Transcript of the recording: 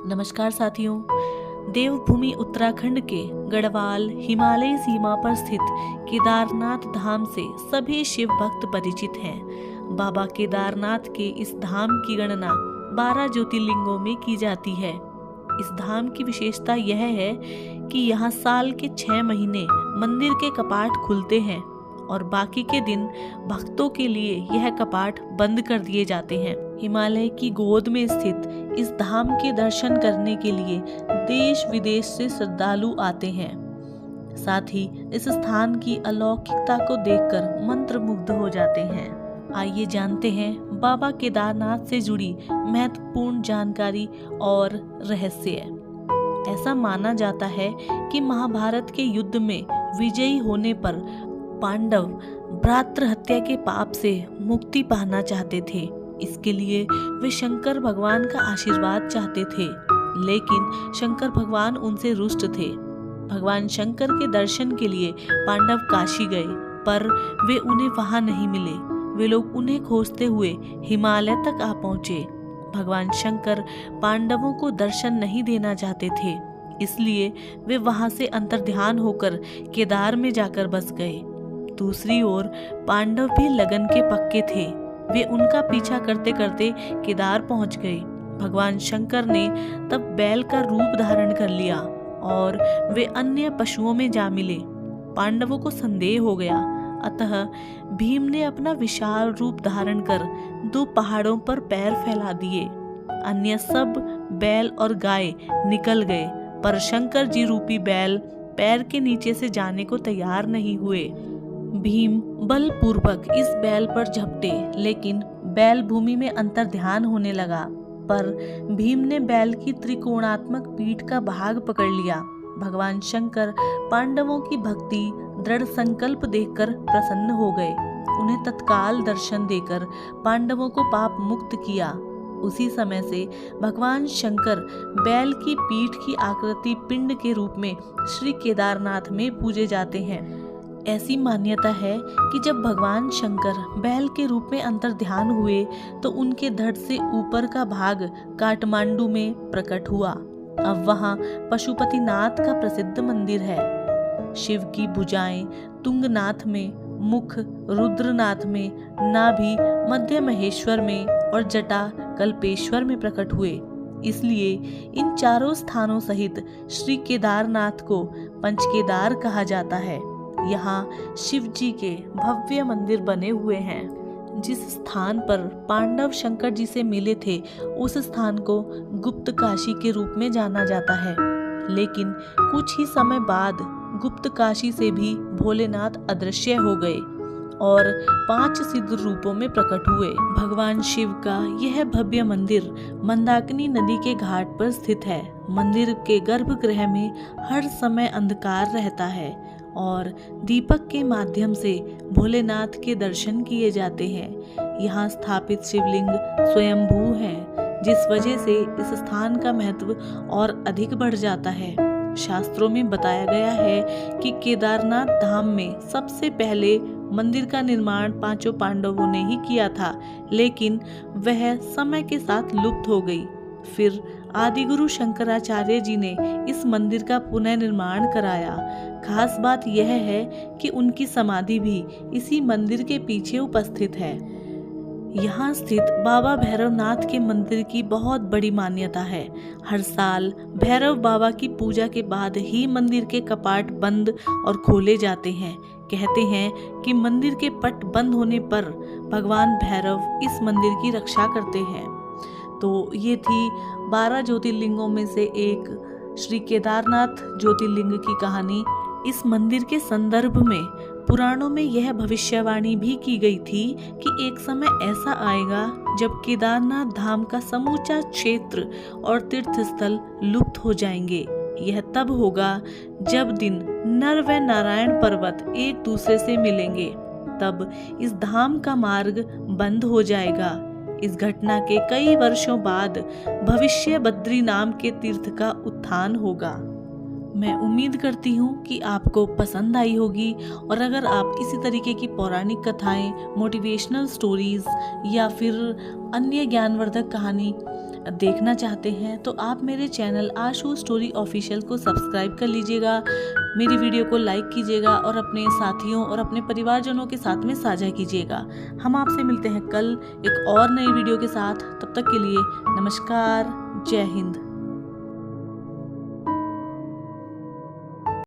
नमस्कार साथियों। देवभूमि उत्तराखंड के गढ़वाल हिमालयी सीमा पर स्थित केदारनाथ धाम से सभी शिव भक्त परिचित हैं। बाबा केदारनाथ के इस धाम की गणना 12 ज्योतिर्लिंगों में की जाती है। इस धाम की विशेषता यह है कि यहाँ साल के 6 महीने मंदिर के कपाट खुलते हैं और बाकी के दिन भक्तों के लिए यह कपाट बंद कर दिए जाते हैं। हिमालय की गोद में स्थित इस धाम के दर्शन करने के लिए देश विदेश से श्रद्धालु आते हैं। साथ ही इस स्थान की अलौकिकता को देखकर मंत्रमुग्ध हो जाते हैं। आइए जानते हैं बाबा केदारनाथ से जुड़ी महत्वपूर्ण जानकारी और रहस्य। ऐसा माना जाता है कि महाभारत के युद्ध में विजयी होने पर पांडव भ्रातृ हत्या के पाप से मुक्ति पाना चाहते थे। इसके लिए वे शंकर भगवान का आशीर्वाद चाहते थे, लेकिन शंकर भगवान उनसे रुष्ट थे। भगवान शंकर के दर्शन के लिए पांडव काशी गए, पर वे उन्हें वहां नहीं मिले। वे लोग उन्हें खोजते हुए हिमालय तक आ पहुंचे। भगवान शंकर पांडवों को दर्शन नहीं देना चाहते थे, इसलिए वे वहां से अंतर्ध्यान होकर केदार में जाकर बस गए। दूसरी ओर पांडव भी लगन के पक्के थे। वे उनका पीछा करते करते केदार पहुंच गए। भगवान शंकर ने तब बैल का रूप धारण कर लिया और वे अन्य पशुओं में जा मिले। पांडवों को संदेह हो गया, अतः भीम ने अपना विशाल रूप धारण कर 2 पहाड़ों पर पैर फैला दिए। अन्य सब बैल और गाय निकल गए, पर शंकर जी रूपी बैल पैर के नीचे से जाने को तैयार नहीं हुए। भीम बलपूर्वक इस बैल पर झपटे, लेकिन बैल भूमि में अंतर्ध्यान होने लगा। पर भीम ने बैल की त्रिकोणात्मक पीठ का भाग पकड़ लिया। भगवान शंकर पांडवों की भक्ति दृढ़ संकल्प देखकर प्रसन्न हो गए। उन्हें तत्काल दर्शन देकर पांडवों को पाप मुक्त किया। उसी समय से भगवान शंकर बैल की पीठ की आकृति पिंड के रूप में श्री केदारनाथ में पूजे जाते हैं। ऐसी मान्यता है कि जब भगवान शंकर बैल के रूप में अंतर्ध्यान हुए तो उनके धड़ से ऊपर का भाग काठमांडू में प्रकट हुआ। अब वहाँ पशुपतिनाथ का प्रसिद्ध मंदिर है। शिव की भुजाएं तुंगनाथ में, मुख रुद्रनाथ में, नाभि मध्य महेश्वर में और जटा कल्पेश्वर में प्रकट हुए। इसलिए इन चारों स्थानों सहित श्री केदारनाथ को पंचकेदार कहा जाता है। यहाँ शिव जी के भव्य मंदिर बने हुए हैं। जिस स्थान पर पांडव शंकर जी से मिले थे, उस स्थान को गुप्त काशी के रूप में जाना जाता है। लेकिन कुछ ही समय बाद गुप्त काशी से भी भोलेनाथ अदृश्य हो गए और 5 सिद्ध रूपों में प्रकट हुए। भगवान शिव का यह भव्य मंदिर मंदाकिनी नदी के घाट पर स्थित है। मंदिर के गर्भगृह में हर समय अंधकार रहता है और दीपक के माध्यम से भोलेनाथ के दर्शन किए जाते हैं। यहाँ स्थापित शिवलिंग स्वयंभू है, जिस वजह से इस स्थान का महत्व और अधिक बढ़ जाता है। शास्त्रों में बताया गया है कि केदारनाथ धाम में सबसे पहले मंदिर का निर्माण 5 पांडवों ने ही किया था, लेकिन वह समय के साथ लुप्त हो गई। फिर आदिगुरु शंकराचार्य जी ने इस मंदिर का पुनर्निर्माण कराया। खास बात यह है कि उनकी समाधि भी इसी मंदिर के पीछे उपस्थित है। यहाँ स्थित बाबा भैरवनाथ के मंदिर की बहुत बड़ी मान्यता है। हर साल भैरव बाबा की पूजा के बाद ही मंदिर के कपाट बंद और खोले जाते हैं। कहते हैं कि मंदिर के पट बंद होने पर भगवान भैरव इस मंदिर की रक्षा करते हैं। तो ये थी 12 ज्योतिर्लिंगों में से एक श्री केदारनाथ ज्योतिर्लिंग की कहानी। इस मंदिर के संदर्भ में पुराणों में यह भविष्यवाणी भी की गई थी कि एक समय ऐसा आएगा जब केदारनाथ धाम का समूचा क्षेत्र और तीर्थस्थल लुप्त हो जाएंगे। यह तब होगा जब दिन नर व नारायण पर्वत एक दूसरे से मिलेंगे। तब इस धाम का मार्ग बंद हो जाएगा। इस घटना के कई वर्षों बाद भविष्य बद्री नाम के तीर्थ का उत्थान होगा। मैं उम्मीद करती हूँ कि आपको पसंद आई होगी, और अगर आप इसी तरीके की पौराणिक कथाएं, मोटिवेशनल स्टोरीज या फिर अन्य ज्ञानवर्धक कहानी देखना चाहते हैं तो आप मेरे चैनल आशु स्टोरी ऑफिशियल को सब्सक्राइब कर लीजिएगा, मेरी वीडियो को लाइक कीजिएगा और अपने साथियों और अपने परिवारजनों के साथ में साझा कीजिएगा। हम आपसे मिलते हैं कल एक और नई वीडियो के साथ। तब तक के लिए नमस्कार, जय हिंद।